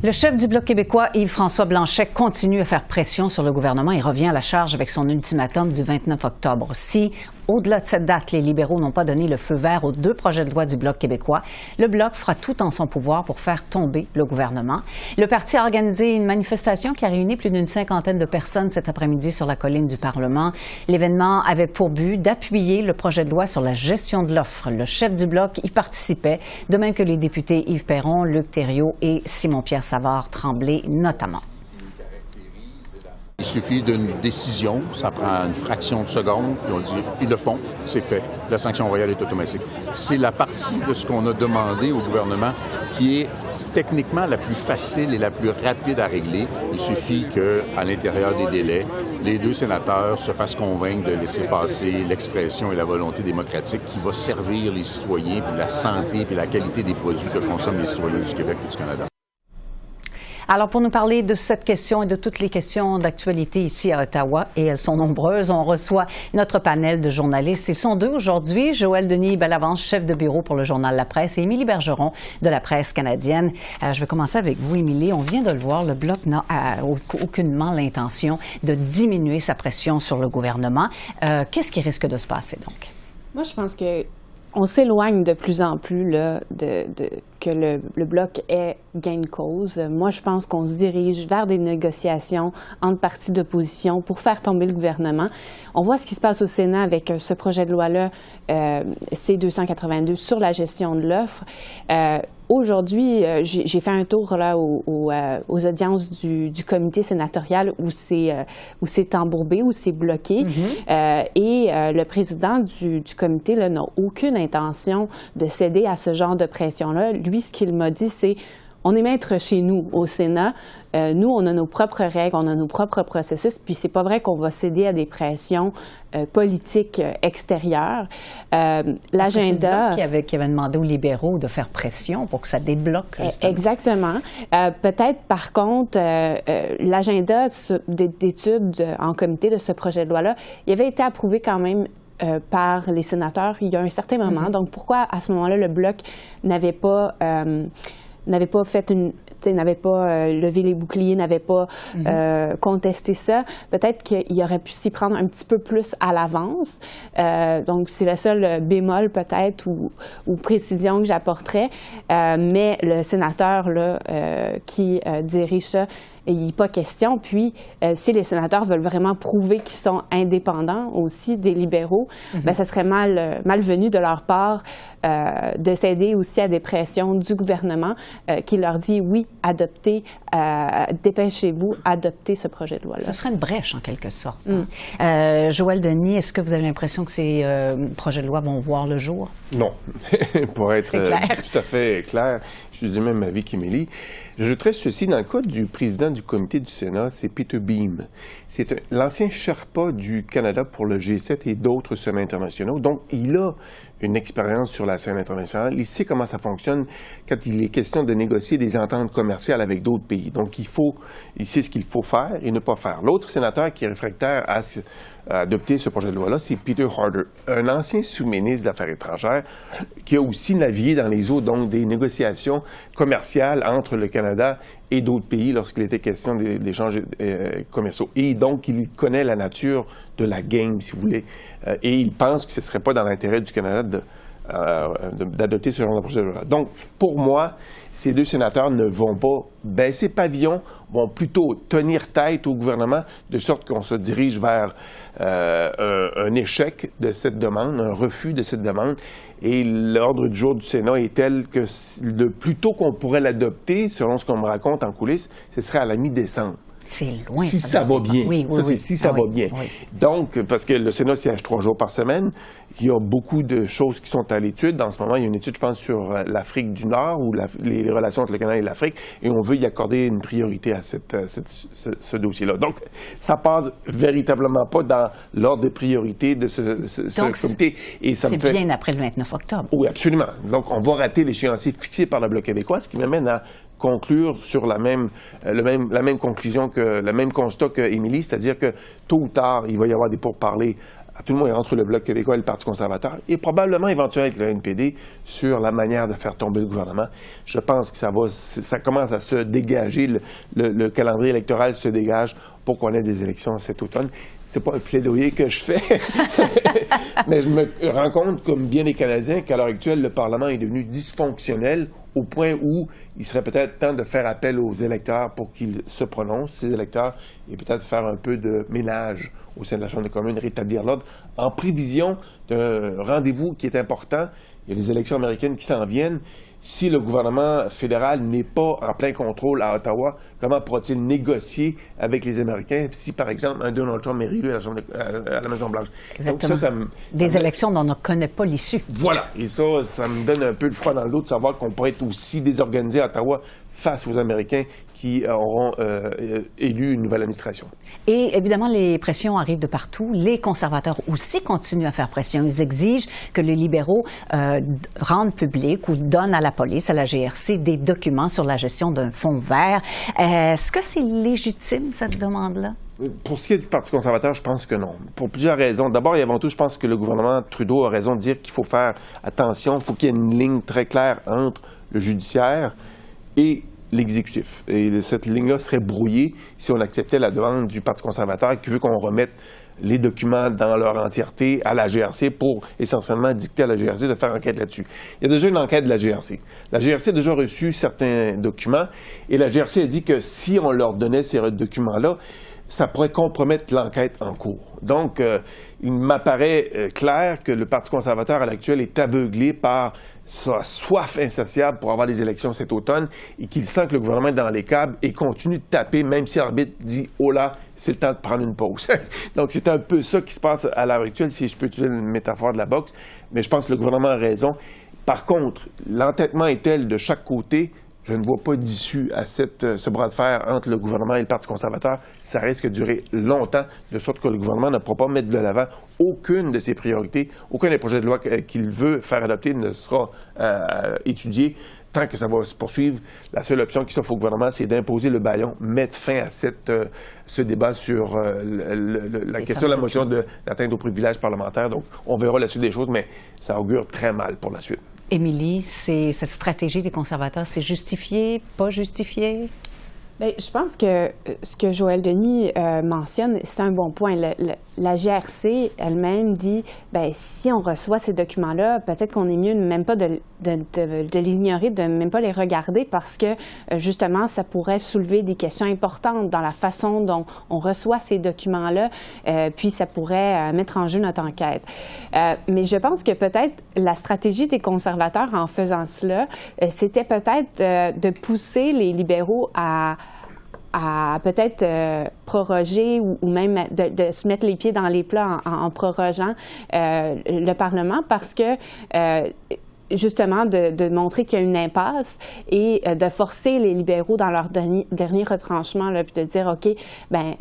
Le chef du Bloc québécois, Yves-François Blanchet, continue à faire pression sur le gouvernement et revient à la charge avec son ultimatum du 29 octobre. Si, au-delà de cette date, les libéraux n'ont pas donné le feu vert aux 2 projets de loi du Bloc québécois, le Bloc fera tout en son pouvoir pour faire tomber le gouvernement. Le parti a organisé une manifestation qui a réuni plus d'une 50aine de personnes cet après-midi sur la colline du Parlement. L'événement avait pour but d'appuyer le projet de loi sur la gestion de l'offre. Le chef du Bloc y participait, de même que les députés Yves Perron, Luc Thériault et Simon-Pierre Savard-Tremblay notamment. Il suffit d'une décision, ça prend une fraction de seconde, puis on dit ils le font, c'est fait. La sanction royale est automatique. C'est la partie de ce qu'on a demandé au gouvernement qui est techniquement la plus facile et la plus rapide à régler. Il suffit qu'à l'intérieur des délais, les 2 sénateurs se fassent convaincre de laisser passer l'expression et la volonté démocratique qui va servir les citoyens, puis la santé, puis la qualité des produits que consomment les citoyens du Québec et du Canada. Alors, pour nous parler de cette question et de toutes les questions d'actualité ici à Ottawa, et elles sont nombreuses, on reçoit notre panel de journalistes. Ils sont 2 aujourd'hui, Joël Denis Bellavance, chef de bureau pour le journal La Presse, et Émilie Bergeron de la Presse canadienne. Je vais commencer avec vous, Émilie. On vient de le voir, le Bloc n'a aucunement l'intention de diminuer sa pression sur le gouvernement. Qu'est-ce qui risque de se passer, donc? Moi, je pense que on s'éloigne de plus en plus là, que le Bloc ait gain de cause. Moi, je pense qu'on se dirige vers des négociations entre partis d'opposition pour faire tomber le gouvernement. On voit ce qui se passe au Sénat avec ce projet de loi-là, C-282, sur la gestion de l'offre. Aujourd'hui, j'ai fait un tour là, aux audiences du comité sénatorial où c'est embourbé, où c'est bloqué. Et le président du comité n'a aucune intention de céder à ce genre de pression-là. Lui, ce qu'il m'a dit, c'est on est maître chez nous, au Sénat. Nous, on a nos propres règles, on a nos propres processus, puis c'est pas vrai qu'on va céder à des pressions politiques extérieures. L'agenda... C'est le Bloc qui avait demandé aux libéraux de faire pression pour que ça débloque, justement. Exactement. Peut-être, par contre, l'agenda d'études en comité de ce projet de loi-là, il avait été approuvé quand même par les sénateurs il y a un certain moment. Donc, pourquoi, à ce moment-là, le Bloc n'avait pas fait n'avait pas levé les boucliers, n'avait pas contesté ça. Peut-être qu'il aurait pu s'y prendre un petit peu plus à l'avance. Donc, c'est le seul bémol peut-être ou précision que j'apporterais. Mais le sénateur là, qui dirige ça, il n'est pas question. Puis, si les sénateurs veulent vraiment prouver qu'ils sont indépendants aussi des libéraux, bien, ça serait malvenu de leur part de céder aussi à des pressions du gouvernement qui leur dit oui, adoptez, dépêchez-vous, adoptez ce projet de loi-là. Ce serait une brèche, en quelque sorte. Joël Denis, est-ce que vous avez l'impression que ces projets de loi vont voir le jour? Non. Pour être tout à fait clair, je suis du même avis qu'Émilie. J'ajouterais ceci, dans le cas du président du comité du Sénat, c'est Peter Beam. C'est l'ancien Sherpa du Canada pour le G7 et d'autres sommets internationaux. Donc, il a une expérience sur la scène internationale. Il sait comment ça fonctionne quand il est question de négocier des ententes commerciales avec d'autres pays. Donc, il sait ce qu'il faut faire et ne pas faire. L'autre sénateur qui est réfractaire à adopter ce projet de loi-là, c'est Peter Harder, un ancien sous-ministre des Affaires étrangères qui a aussi navigué dans les eaux donc des négociations commerciales entre le Canada et d'autres pays lorsqu'il était question d'échanges commerciaux. Et donc, il connaît la nature de la game, si vous voulez, et il pense que ce ne serait pas dans l'intérêt du Canada d'adopter ce genre de projet de loi. Donc, pour moi, ces 2 sénateurs ne vont pas baisser pavillon, vont plutôt tenir tête au gouvernement, de sorte qu'on se dirige vers un échec de cette demande, un refus de cette demande. Et l'ordre du jour du Sénat est tel que le plus tôt qu'on pourrait l'adopter, selon ce qu'on me raconte en coulisses, ce serait à la mi-décembre. C'est loin. Si ça va bien. Si ça va bien. Donc, parce que le Sénat siège 3 jours par semaine, il y a beaucoup de choses qui sont à l'étude. En ce moment, il y a une étude, je pense, sur l'Afrique du Nord ou les relations entre le Canada et l'Afrique, et on veut y accorder une priorité à ce dossier-là. Donc, ça passe véritablement pas dans l'ordre des priorités de ce comité. Et ça c'est bien après le 29 octobre. Oui, absolument. Donc, on va rater l'échéancier fixé par le Bloc québécois, ce qui m'amène à conclure sur la même conclusion, le même constat qu'Émilie, c'est-à-dire que tôt ou tard, il va y avoir des pourparlers à tout le monde, entre le Bloc québécois et le Parti conservateur, et probablement éventuellement avec le NPD sur la manière de faire tomber le gouvernement. Je pense que ça commence à se dégager, le calendrier électoral se dégage pour qu'on ait des élections cet automne. C'est pas un plaidoyer que je fais, mais je me rends compte, comme bien les Canadiens, qu'à l'heure actuelle, le Parlement est devenu dysfonctionnel au point où il serait peut-être temps de faire appel aux électeurs pour qu'ils se prononcent, ces électeurs, et peut-être faire un peu de ménage au sein de la Chambre des communes, rétablir l'ordre, en prévision d'un rendez-vous qui est important. Il y a les élections américaines qui s'en viennent. Si le gouvernement fédéral n'est pas en plein contrôle à Ottawa, comment pourra-t-il négocier avec les Américains si, par exemple, un Donald Trump est réélu à la Maison-Blanche? Exactement. Donc des élections dont on ne connaît pas l'issue. Voilà. Et ça me donne un peu le froid dans le dos de savoir qu'on pourrait être aussi désorganisé à Ottawa face aux Américains qui auront élu une nouvelle administration. Et évidemment, les pressions arrivent de partout. Les conservateurs aussi continuent à faire pression. Ils exigent que les libéraux rendent public ou donnent à la police, à la GRC, des documents sur la gestion d'un fonds vert. Est-ce que c'est légitime, cette demande-là? Pour ce qui est du Parti conservateur, je pense que non. Pour plusieurs raisons. D'abord et avant tout, je pense que le gouvernement Trudeau a raison de dire qu'il faut faire attention, il faut qu'il y ait une ligne très claire entre le judiciaire et l'exécutif. Et cette ligne-là serait brouillée si on acceptait la demande du Parti conservateur qui veut qu'on remette les documents dans leur entièreté à la GRC pour essentiellement dicter à la GRC de faire enquête là-dessus. Il y a déjà une enquête de la GRC. La GRC a déjà reçu certains documents et la GRC a dit que si on leur donnait ces documents-là, ça pourrait compromettre l'enquête en cours. Donc, il m'apparaît clair que le Parti conservateur à l'actuel est aveuglé par sa soif insatiable pour avoir des élections cet automne et qu'il sent que le gouvernement est dans les câbles et continue de taper, même si l'arbitre dit « Oh là, c'est le temps de prendre une pause ». Donc, c'est un peu ça qui se passe à l'heure actuelle, si je peux utiliser une métaphore de la boxe, mais je pense que le gouvernement a raison. Par contre, l'entêtement est tel de chaque côté. Je ne vois pas d'issue à ce bras de fer entre le gouvernement et le Parti conservateur. Ça risque de durer longtemps, de sorte que le gouvernement ne pourra pas mettre de l'avant aucune de ses priorités. Aucun des projets de loi qu'il veut faire adopter ne sera étudié tant que ça va se poursuivre. La seule option qui s'offre au gouvernement, c'est d'imposer le bâillon, mettre fin à ce débat sur la question de la motion d'atteinte aux privilèges parlementaires. Donc, on verra la suite des choses, mais ça augure très mal pour la suite. Émilie, cette stratégie des conservateurs, c'est justifié, pas justifié? Bien, je pense que ce que Joël Denis mentionne, c'est un bon point. La GRC elle-même dit, bien, si on reçoit ces documents-là, peut-être qu'on est mieux même pas de les ignorer, de même pas les regarder parce que, justement, ça pourrait soulever des questions importantes dans la façon dont on reçoit ces documents-là, puis ça pourrait mettre en jeu notre enquête. Mais je pense que peut-être la stratégie des conservateurs en faisant cela, c'était peut-être de pousser les libéraux à peut-être proroger ou même de se mettre les pieds dans les plats en prorogeant le Parlement parce que justement de montrer qu'il y a une impasse et de forcer les libéraux dans leur dernier retranchement, là, puis de dire, OK, ben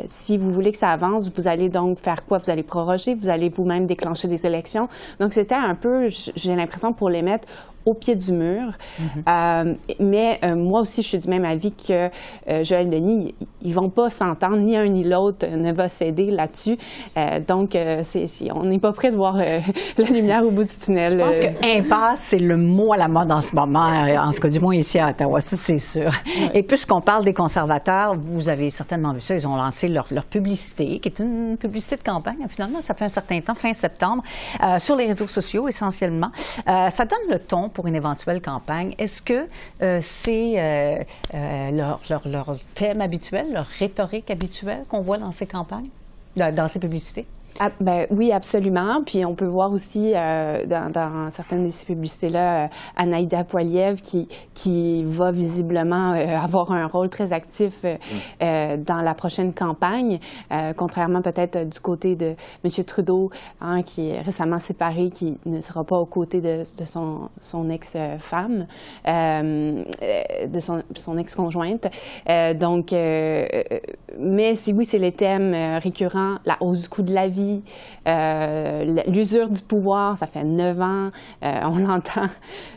si vous voulez que ça avance, vous allez donc faire quoi? Vous allez proroger, vous allez vous-même déclencher des élections. Donc, c'était un peu, j'ai l'impression, pour les mettre au pied du mur. Mais moi aussi, je suis du même avis que Joël Denis. Ils vont pas s'entendre, ni un ni l'autre ne va céder là-dessus. Donc, on n'est pas prêt de voir la lumière au bout du tunnel. Je pense que impasse, c'est le mot à la mode en ce moment, en ce cas du moins ici à Ottawa, ça c'est sûr. Ouais. Et puisqu'on parle des conservateurs, vous avez certainement vu ça, ils ont lancé leur publicité, qui est une publicité de campagne, finalement, ça fait un certain temps, fin septembre, sur les réseaux sociaux essentiellement. Ça donne le ton pour une éventuelle campagne. Est-ce que c'est leur thème habituel, leur rhétorique habituelle qu'on voit dans ces campagnes, dans ces publicités? Ah, ben, oui, absolument. Puis on peut voir aussi dans certaines de ces publicités-là Anaïda Poiliev qui va visiblement avoir un rôle très actif dans la prochaine campagne, contrairement peut-être du côté de M. Trudeau, hein, qui est récemment séparé, qui ne sera pas aux côtés de son ex-femme, de son ex-conjointe. Mais oui, c'est les thèmes récurrents, la hausse du coût de la vie, défis, l'usure du pouvoir, ça fait 9 ans, on l'entend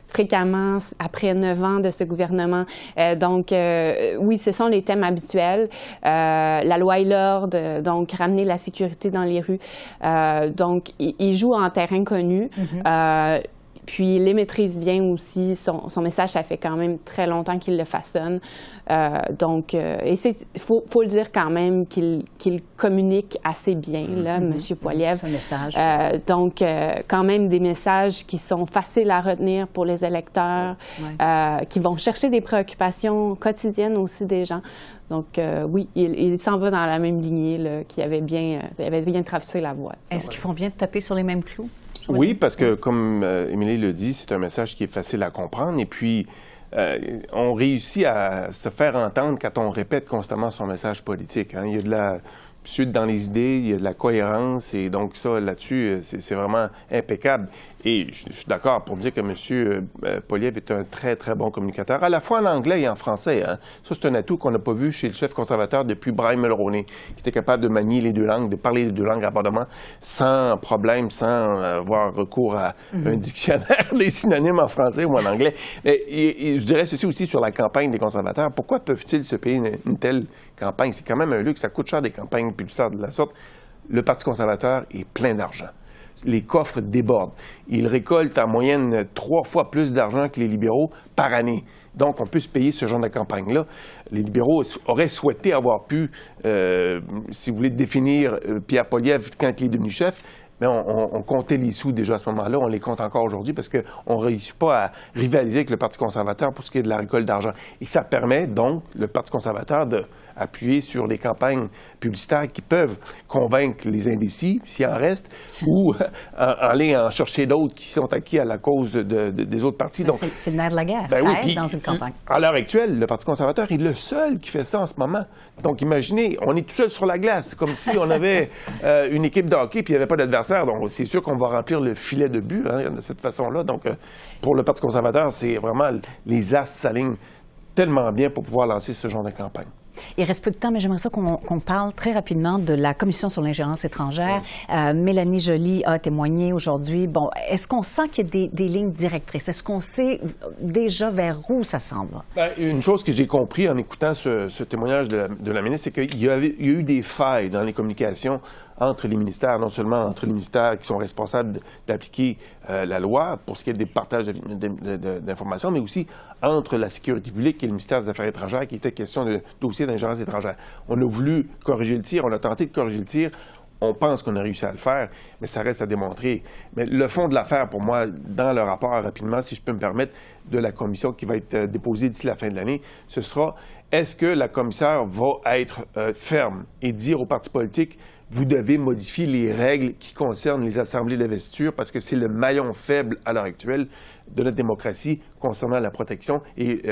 fréquemment après 9 ans de ce gouvernement. Donc, oui, ce sont les thèmes habituels. La loi et l'ordre, donc ramener la sécurité dans les rues. Donc, il joue en terrain connu. Puis, il les maîtrise bien aussi. Son message, ça fait quand même très longtemps qu'il le façonne. Donc, et il faut le dire quand même qu'il communique assez bien, là, M. Poilievre. Ce message. Donc, quand même des messages qui sont faciles à retenir pour les électeurs, qui vont chercher des préoccupations quotidiennes aussi des gens. Donc, oui, il s'en va dans la même lignée là, qui avait bien traversé la voie. Est-ce qu'ils font bien de taper sur les mêmes clous? Oui, parce que, comme Émilie le dit, c'est un message qui est facile à comprendre. Et puis, on réussit à se faire entendre quand on répète constamment son message politique. Hein. Il y a de la suite dans les idées, il y a de la cohérence. Et donc, ça, là-dessus, c'est vraiment impeccable. Et je suis d'accord pour dire que M. Poilievre est un très, très bon communicateur, à la fois en anglais et en français. Hein. Ça, c'est un atout qu'on n'a pas vu chez le chef conservateur depuis Brian Mulroney, qui était capable de manier les deux langues, de parler les deux langues abondamment, sans problème, sans avoir recours à un dictionnaire, les synonymes en français ou en anglais. Et je dirais ceci aussi sur la campagne des conservateurs. Pourquoi peuvent-ils se payer une telle campagne? C'est quand même un luxe, ça coûte cher des campagnes publicitaires de la sorte. Le Parti conservateur est plein d'argent. Les coffres débordent. Ils récoltent en moyenne 3 fois plus d'argent que les libéraux par année. Donc, on peut se payer ce genre de campagne-là. Les libéraux auraient souhaité avoir pu, si vous voulez, définir Pierre Poilievre quand il est devenu chef. Mais on comptait les sous déjà à ce moment-là. On les compte encore aujourd'hui parce qu'on ne réussit pas à rivaliser avec le Parti conservateur pour ce qui est de la récolte d'argent. Et ça permet donc, le Parti conservateur, d'appuyer sur des campagnes publicitaires qui peuvent convaincre les indécis, s'il en reste, ou aller en chercher d'autres qui sont acquis à la cause des autres partis. Donc, c'est le nerf de la guerre, ben ça oui, aide puis, dans une campagne. À l'heure actuelle, le Parti conservateur est le seul qui fait ça en ce moment. Donc, imaginez, on est tout seul sur la glace, comme si on avait une équipe de hockey puis il n'y avait pas d'adversaire. Donc, c'est sûr qu'on va remplir le filet de but de cette façon-là. Donc, pour le Parti conservateur, c'est vraiment les as s'alignent tellement bien pour pouvoir lancer ce genre de campagne. Il reste peu de temps, mais j'aimerais ça qu'on parle très rapidement de la Commission sur l'ingérence étrangère. Mélanie Joly a témoigné aujourd'hui. Bon, est-ce qu'on sent qu'il y a des lignes directrices? Est-ce qu'on sait déjà vers où ça s'en va? Bien, une chose que j'ai compris en écoutant ce témoignage de la ministre, c'est qu'il y a eu des failles dans les communications entre les ministères, non seulement entre les ministères qui sont responsables d'appliquer la loi pour ce qui est des partages d'informations, mais aussi entre la sécurité publique et le ministère des Affaires étrangères, qui était question de dossier d'ingérence étrangère. On a voulu corriger le tir, on a tenté de corriger le tir. On pense qu'on a réussi à le faire, mais ça reste à démontrer. Mais le fond de l'affaire, pour moi, dans le rapport, rapidement, si je peux me permettre, de la commission qui va être déposée d'ici la fin de l'année, ce sera, est-ce que la commissaire va être ferme et dire aux partis politiques, vous devez modifier les règles qui concernent les assemblées d'investiture parce que c'est le maillon faible à l'heure actuelle de notre démocratie concernant la protection et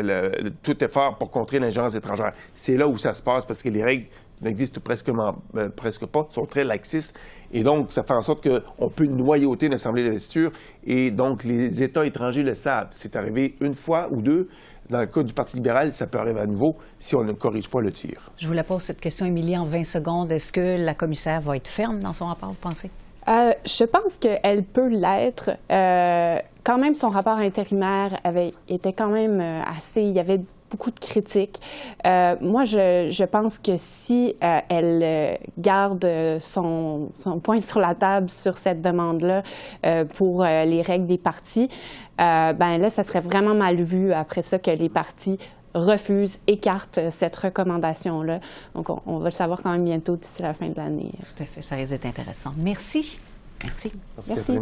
tout effort pour contrer l'ingérence étrangère. C'est là où ça se passe parce que les règles n'existent presque pas, sont très laxistes et donc ça fait en sorte qu'on peut noyauter une assemblée d'investiture et donc les États étrangers le savent. C'est arrivé une fois ou deux. Dans le cas du Parti libéral, ça peut arriver à nouveau si on ne corrige pas le tir. Je vous la pose cette question, Émilie, en 20 secondes. Est-ce que la commissaire va être ferme dans son rapport, vous pensez? Je pense qu'elle peut l'être. Quand même, son rapport intérimaire était quand même assez... Il y avait beaucoup de critiques. Moi, je pense que si elle garde son point sur la table sur cette demande-là pour les règles des partis, ben là, ça serait vraiment mal vu après ça que les partis refusent, écartent cette recommandation-là. Donc, on va le savoir quand même bientôt d'ici la fin de l'année. Tout à fait, ça risque d'être intéressant. Merci. Merci. Merci.